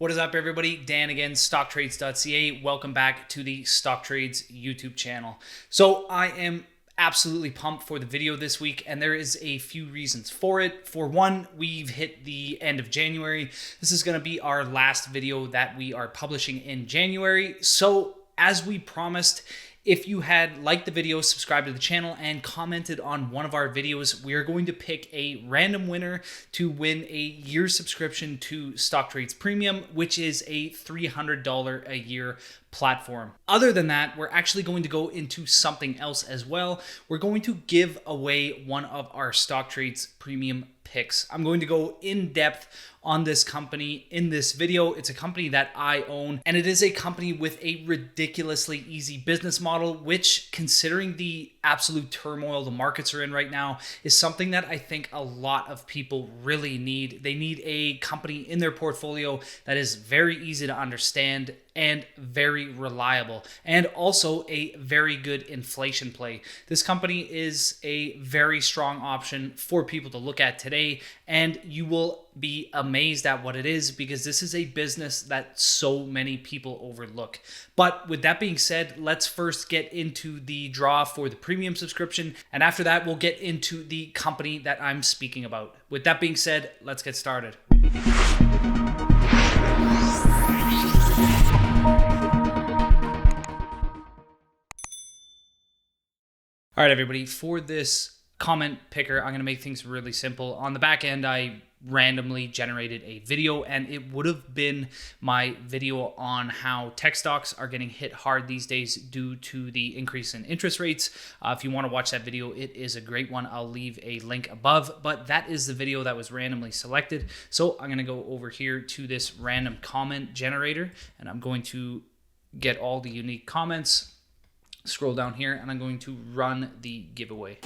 What is up, everybody? Dan again, stocktrades.ca. Welcome back to the Stock Trades YouTube channel. So I am absolutely pumped for the video this week, and there is a few reasons for it. For one, we've hit the end of January. This is going to be our last video that we are publishing in January. So as we promised, if you had liked the video, subscribed to the channel, and commented on one of our videos, we are going to pick a random winner to win a year subscription to Stocktrades Premium, which is a $300 a year platform. Other than that, we're actually going to go into something else as well. We're going to give away one of our Stocktrades Premium picks. I'm going to go in depth on this company in this video. It's a company that I own, and it is a company with a ridiculously easy business model, which, considering the absolute turmoil the markets are in right now, is something that I think a lot of people really need. They need a company in their portfolio that is very easy to understand and very reliable, and also a very good inflation play. This company is a very strong option for people to look at today, and you will be amazed at what it is, because this is a business that so many people overlook. But with that being said, let's first get into the draw for the premium subscription, and after that we'll get into the company that I'm speaking about. With that being said, let's get started. All right, everybody, for this comment picker, I'm going to make things really simple. On the back end, I randomly generated a video, and it would have been my video on how tech stocks are getting hit hard these days due to the increase in interest rates. If you want to watch that video, it is a great one. I'll leave a link above, but that is the video that was randomly selected. So I'm going to go over here to this random comment generator, and I'm going to get all the unique comments. Scroll down here, and I'm going to run the giveaway.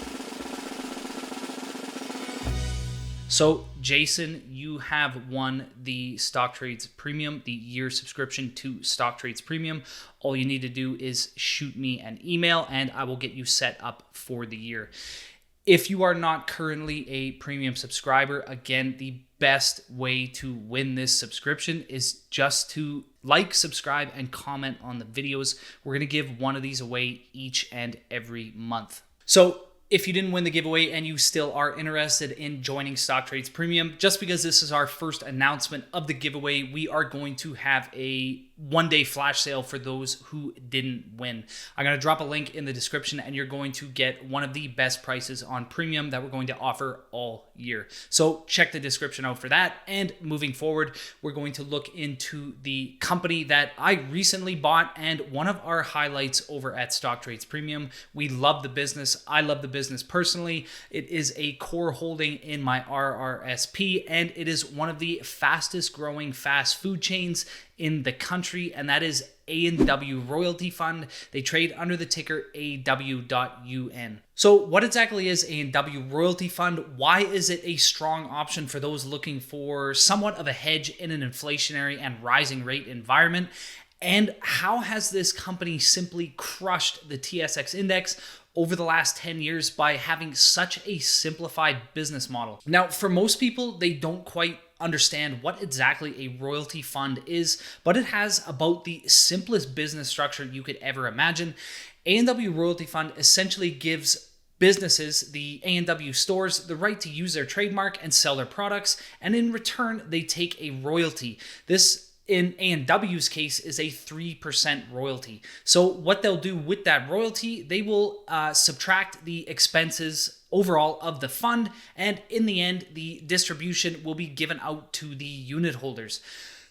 So Jason, you have won the Stocktrades Premium, the year subscription to Stocktrades Premium. All you need to do is shoot me an email, and I will get you set up for the year. If you are not currently a premium subscriber, again, the best way to win this subscription is just to like, subscribe, and comment on the videos. We're going to give one of these away each and every month. So if you didn't win the giveaway and you still are interested in joining Stocktrades Premium, just because this is our first announcement of the giveaway, we are going to have a one-day flash sale for those who didn't win. I'm going to drop a link in the description, and you're going to get one of the best prices on Premium that we're going to offer all year. So check the description out for that. And moving forward, we're going to look into the company that I recently bought and one of our highlights over at Stocktrades Premium. We love the business. I love the business personally. It is a core holding in my RRSP, and it is one of the fastest growing fast food chains in the country, and that is A&W Royalty Fund. They trade under the ticker AW.UN. So what exactly is A&W Royalty Fund? Why is it a strong option for those looking for somewhat of a hedge in an inflationary and rising rate environment? And how has this company simply crushed the TSX index over the last 10 years by having such a simplified business model? Now, for most people, they don't quite understand what exactly a royalty fund is, but it has about the simplest business structure you could ever imagine. A&W Royalty Fund essentially gives businesses, the A&W stores, the right to use their trademark and sell their products, and in return, they take a royalty. This, in A&W's case, is a 3% royalty. So what they'll do with that royalty, they will subtract the expenses overall of the fund, and in the end, the distribution will be given out to the unit holders.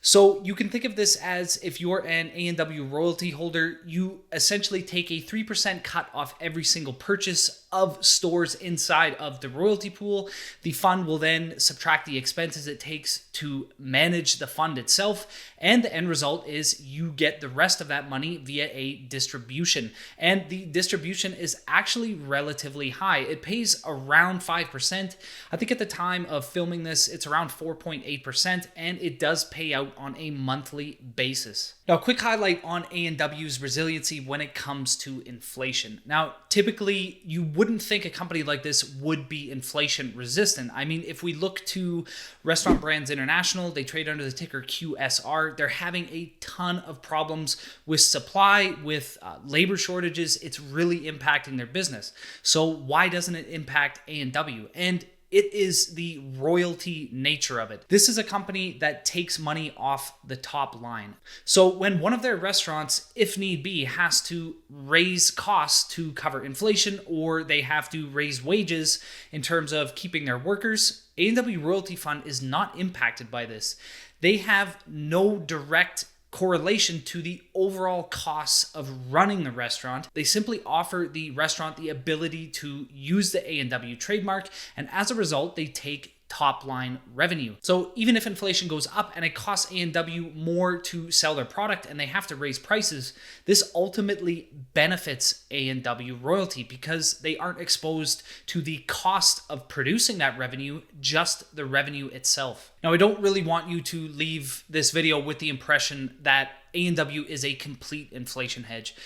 So you can think of this as, if you're an A&W royalty holder, you essentially take a 3% cut off every single purchase of stores inside of the royalty pool. The fund will then subtract the expenses it takes to manage the fund itself, and the end result is you get the rest of that money via a distribution. And the distribution is actually relatively high. It pays around 5%. I think at the time of filming this, it's around 4.8%, and it does pay out on a monthly basis. Now, a quick highlight on A&W's resiliency when it comes to inflation. Now, typically, you wouldn't wouldn't think a company like this would be inflation resistant. I mean, if we look to Restaurant Brands International, they trade under the ticker QSR. They're having a ton of problems with supply, with labor shortages. It's really impacting their business. So why doesn't it impact A&W? And it is the royalty nature of it. This is a company that takes money off the top line. So when one of their restaurants, if need be, has to raise costs to cover inflation, or they have to raise wages in terms of keeping their workers, A&W Royalty Fund is not impacted by this. They have no direct correlation to the overall costs of running the restaurant. They simply offer the restaurant the ability to use the A&W trademark, and as a result, they take top line revenue. So even if inflation goes up and it costs A&W more to sell their product and they have to raise prices, this ultimately benefits A&W Royalty because they aren't exposed to the cost of producing that revenue, just the revenue itself. Now, I don't really want you to leave this video with the impression that A&W is a complete inflation hedge.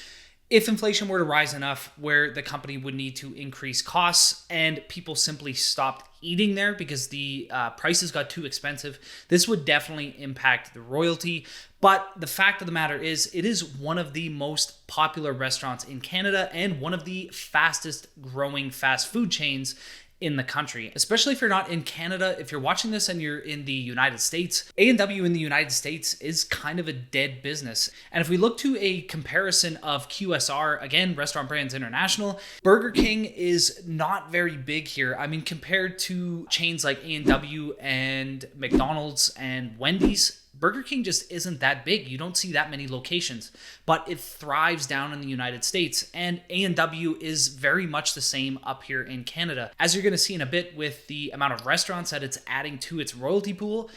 If inflation were to rise enough where the company would need to increase costs and people simply stopped eating there because the prices got too expensive, this would definitely impact the royalty. But the fact of the matter is, it is one of the most popular restaurants in Canada and one of the fastest growing fast food chains in the country, especially if you're not in Canada. If you're watching this and you're in the United States, A&W in the United States is kind of a dead business. And if we look to a comparison of QSR, again, Restaurant Brands International, Burger King is not very big here. I mean, compared to chains like A&W and McDonald's and Wendy's, Burger King just isn't that big. You don't see that many locations, but it thrives down in the United States, and A&W is very much the same up here in Canada. As you're going to see in a bit with the amount of restaurants that it's adding to its royalty pool,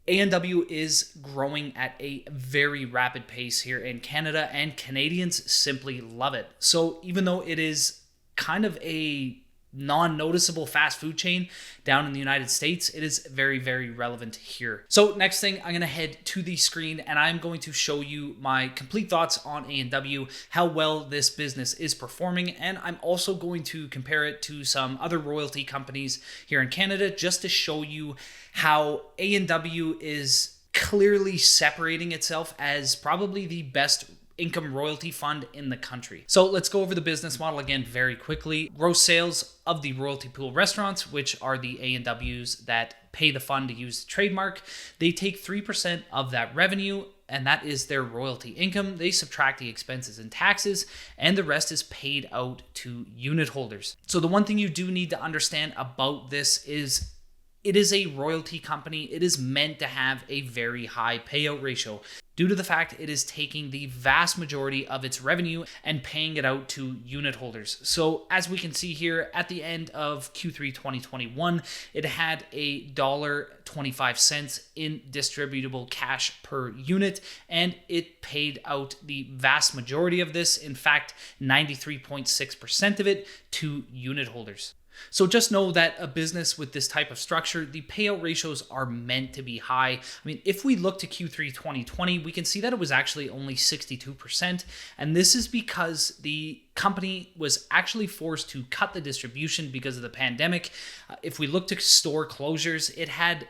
A&W is growing at a very rapid pace here in Canada, and Canadians simply love it. So even though it is kind of a non-noticeable fast food chain down in the United States, it is very, very relevant here. So next thing, I'm going to head to the screen and I'm going to show you my complete thoughts on A&W, how well this business is performing, and I'm also going to compare it to some other royalty companies here in Canada just to show you how A&W is clearly separating itself as probably the best income royalty fund in the country. So let's go over the business model again very quickly. Gross sales of the royalty pool restaurants, which are the A&Ws that pay the fund to use the trademark, they take 3% of that revenue, and that is their royalty income. They subtract the expenses and taxes, and the rest is paid out to unit holders. So the one thing you do need to understand about this is it is a royalty company. It is meant to have a very high payout ratio due to the fact it is taking the vast majority of its revenue and paying it out to unit holders. So as we can see here, at the end of Q3 2021, it had $1.25 in distributable cash per unit, and it paid out the vast majority of this, in fact, 93.6% of it, to unit holders. So just know that a business with this type of structure, the payout ratios are meant to be high. I mean, if we look to Q3 2020, we can see that it was actually only 62%. And this is because the company was actually forced to cut the distribution because of the pandemic. If we look to store closures, it had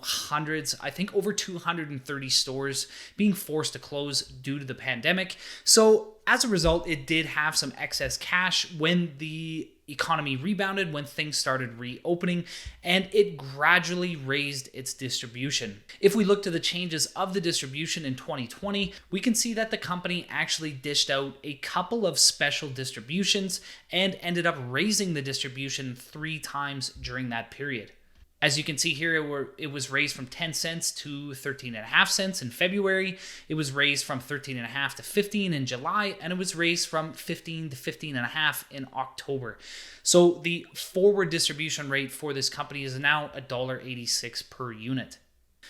hundreds, I think over 230 stores being forced to close due to the pandemic. So as a result, it did have some excess cash when the economy rebounded, when things started reopening, and it gradually raised its distribution. If we look to the changes of the distribution in 2020, we can see that the company actually dished out a couple of special distributions and ended up raising the distribution 3 times during that period. As you can see here, it was raised from 10 cents to 13.5 cents in February. It was raised from 13.5 to 15 in July, and it was raised from 15 to 15.5 in October. So the forward distribution rate for this company is now $1.86 per unit.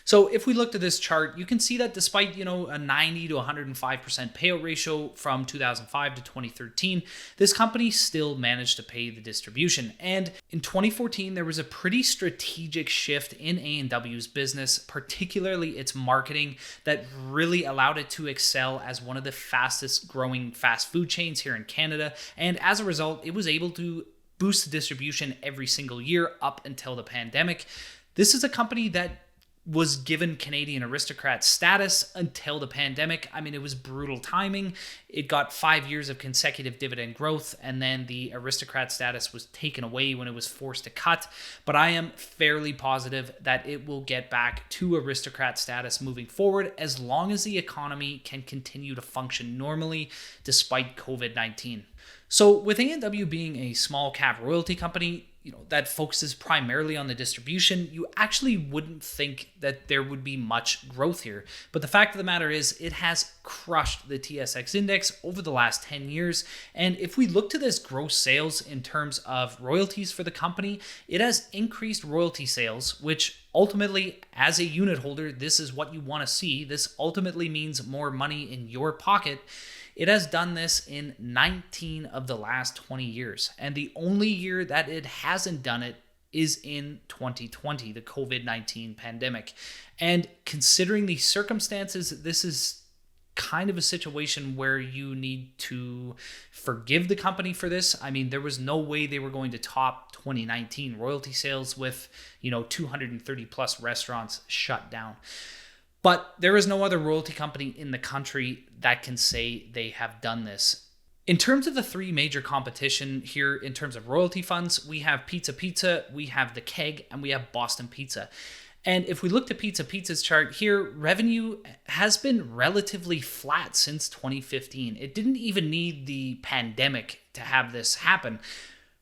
So if we looked at this chart, you can see that despite, a 90 to 105% payout ratio from 2005 to 2013, this company still managed to pay the distribution. And in 2014, there was a pretty strategic shift in A&W's business, particularly its marketing, that really allowed it to excel as one of the fastest growing fast food chains here in Canada. And as a result, it was able to boost the distribution every single year up until the pandemic. This is a company that was given Canadian aristocrat status until the pandemic. I mean, it was brutal timing. It got 5 years of consecutive dividend growth, and then the aristocrat status was taken away when it was forced to cut. But I am fairly positive that it will get back to aristocrat status moving forward as long as the economy can continue to function normally despite COVID-19. So with A&W being a small cap royalty company, that focuses primarily on the distribution, you actually wouldn't think that there would be much growth here. But the fact of the matter is, it has crushed the TSX index over the last 10 years. And if we look to this gross sales in terms of royalties for the company, it has increased royalty sales, which ultimately, as a unit holder, this is what you want to see. This ultimately means more money in your pocket. It has done this in 19 of the last 20 years. And the only year that it hasn't done it is in 2020, the COVID-19 pandemic. And considering the circumstances, this is kind of a situation where you need to forgive the company for this. I mean, there was no way they were going to top 2019 royalty sales with, 230 plus restaurants shut down. But there is no other royalty company in the country that can say they have done this. In terms of the three major competition here, in terms of royalty funds, we have Pizza Pizza, we have The Keg, and we have Boston Pizza. And if we look at Pizza Pizza's chart here, revenue has been relatively flat since 2015. It didn't even need the pandemic to have this happen.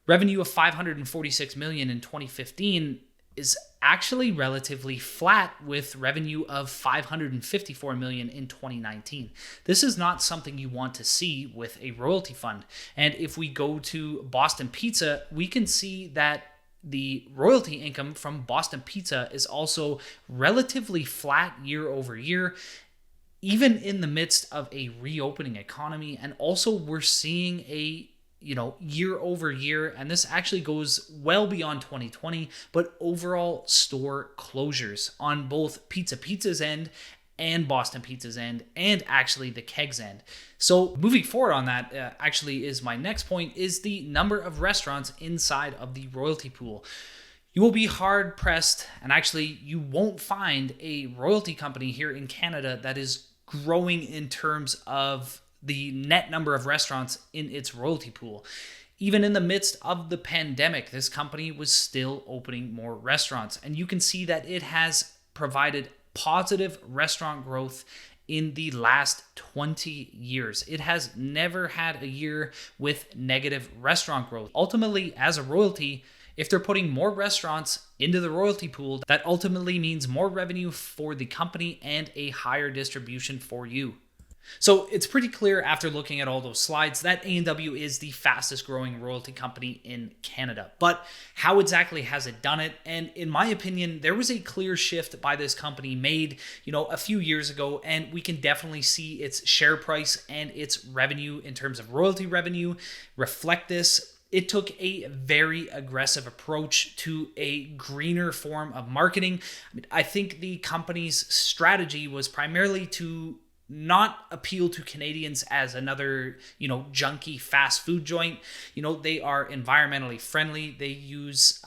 Revenue of $546 million in 2015 is actually relatively flat with revenue of $554 million in 2019. This is not something you want to see with a royalty fund. And if we go to Boston Pizza, we can see that the royalty income from Boston Pizza is also relatively flat year over year, even in the midst of a reopening economy. And also we're seeing a year over year, and this actually goes well beyond 2020, but overall store closures on both Pizza Pizza's end and Boston Pizza's end, and actually The Keg's end. So moving forward on that, actually is my next point, is the number of restaurants inside of the royalty pool. You will be hard pressed, and actually you won't find a royalty company here in Canada that is growing in terms of the net number of restaurants in its royalty pool. Even in the midst of the pandemic, this company was still opening more restaurants. And you can see that it has provided positive restaurant growth in the last 20 years. It has never had a year with negative restaurant growth. Ultimately, as a royalty, if they're putting more restaurants into the royalty pool, that ultimately means more revenue for the company and a higher distribution for you. So it's pretty clear after looking at all those slides that A&W is the fastest growing royalty company in Canada. But how exactly has it done it? And in my opinion, there was a clear shift by this company made, a few years ago, and we can definitely see its share price and its revenue in terms of royalty revenue reflect this. It took a very aggressive approach to a greener form of marketing. I think the company's strategy was primarily to not appeal to Canadians as another, junky fast food joint. They are environmentally friendly. They use,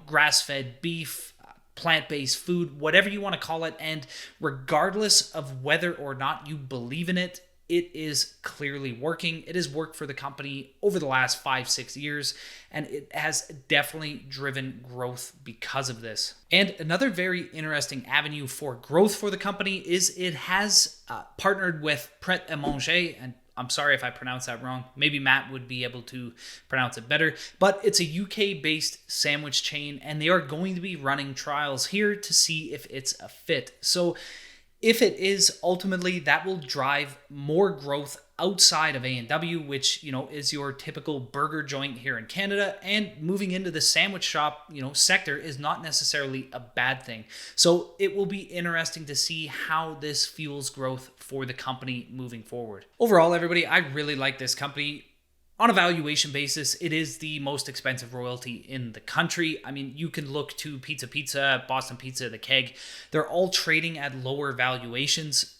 grass-fed beef, plant-based food, whatever you want to call it. And regardless of whether or not you believe in it, it is clearly working. It has worked for the company over the last 5-6 years, and it has definitely driven growth because of this. And another very interesting avenue for growth for the company is it has partnered with Pret a Manger, and I'm sorry if I pronounce that wrong. Maybe Matt would be able to pronounce it better. But it's a UK-based sandwich chain, and they are going to be running trials here to see if it's a fit. So if it is, ultimately, that will drive more growth outside of A&W, which, is your typical burger joint here in Canada, and moving into the sandwich shop, sector is not necessarily a bad thing. So it will be interesting to see how this fuels growth for the company moving forward. Overall, everybody, I really like this company. On a valuation basis, it is the most expensive royalty in the country. I mean, you can look to Pizza Pizza, Boston Pizza, The Keg. They're all trading at lower valuations.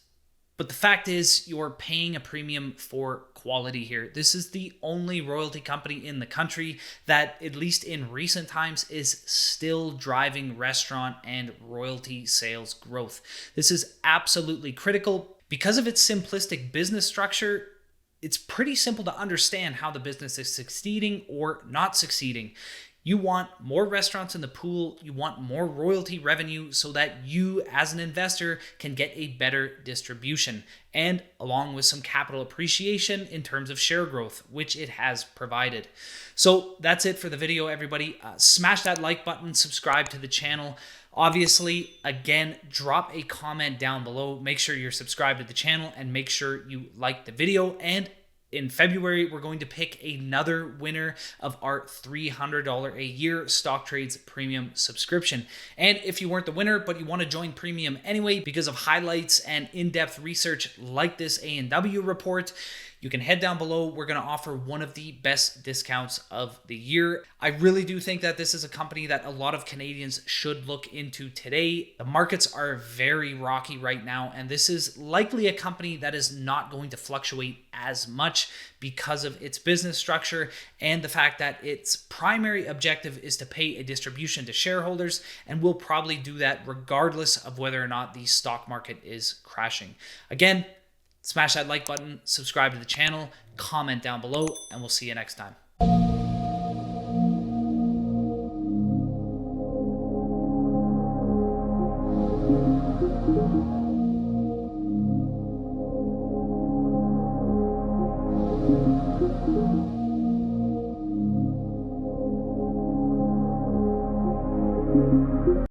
But the fact is, you're paying a premium for quality here. This is the only royalty company in the country that, at least in recent times, is still driving restaurant and royalty sales growth. This is absolutely critical. Because of its simplistic business structure, it's pretty simple to understand how the business is succeeding or not succeeding. You want more restaurants in the pool, you want more royalty revenue so that you as an investor can get a better distribution, and along with some capital appreciation in terms of share growth, which it has provided. So that's it for the video, everybody. Smash that like button, subscribe to the channel. Obviously, again, drop a comment down below. Make sure you're subscribed to the channel and make sure you like the video. And in February, we're going to pick another winner of our $300 a year Stocktrades Premium subscription. And if you weren't the winner, but you want to join Premium anyway because of highlights and in-depth research like this A&W report, you can head down below. We're going to offer one of the best discounts of the year. I really do think that this is a company that a lot of Canadians should look into today. The markets are very rocky right now, and this is likely a company that is not going to fluctuate as much because of its business structure and the fact that its primary objective is to pay a distribution to shareholders, and will probably do that regardless of whether or not the stock market is crashing. Again, smash that like button, subscribe to the channel, comment down below, and we'll see you next time.